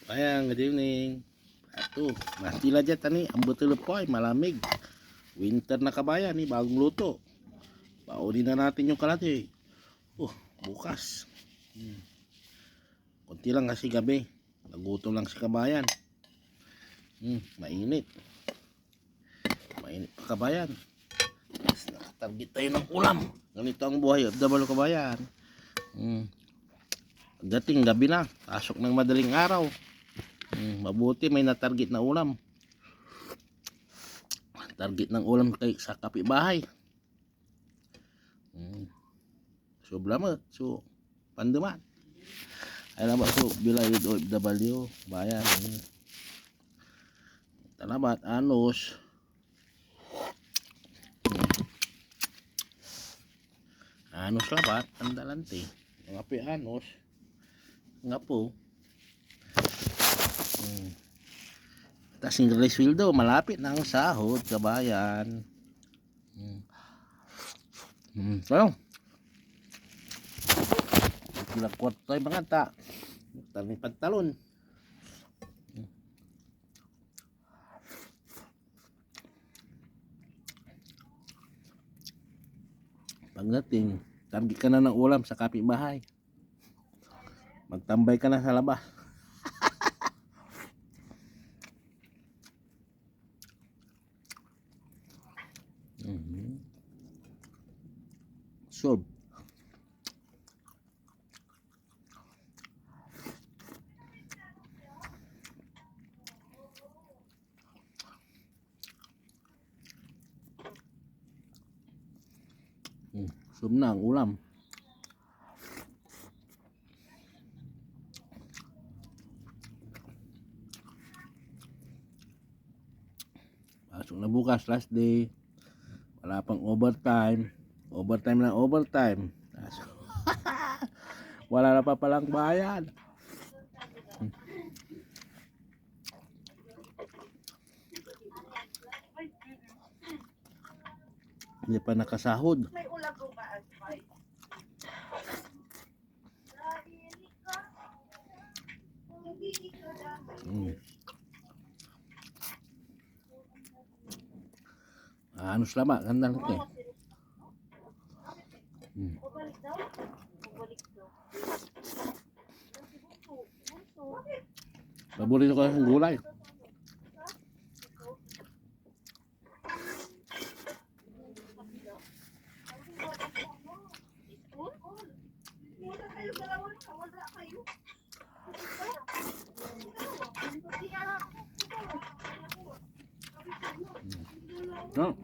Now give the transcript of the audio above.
Ayan, good evening. Ato, mastila dyan tani. Ang butil po ay malamig. Winter na kabayan ni bagong luto. Paunin na natin yung kalate. Bukas. Kunti lang kasi gabi. Nagutom lang si kabayan. Mainit. Mainit pa kabayan. Mas nakatarget tayo ng ulam. Ganito ang buhay of the kabayan. Dating gabi na. Pasok ng madaling araw. Mabuti may natarget na ulam. Target ng ulam kay sa kapitbahay. Soblamat. So, panduman. Alam ba so, bilayod OFW. Bayan. Talabat, anos. Anos labat, andalante. Mga pi anos. Nga po. Tapos yung release sweldo, malapit na ang sahod, kabayan. So, kinakwat tayo mga ta. Taling pantalon. Pagdating, target ka na ng ulam sa kapitbahay. Magtambay ka na sa labas. Solve. Solve na ang ulam. Pasok na bukas, last day. Wala pang overtime. Overtime na overtime. Wala na pa palang bayan. Hindi pa nakasahod. Anos lama, ganda lang eh. Paborito ko yung gulay. No.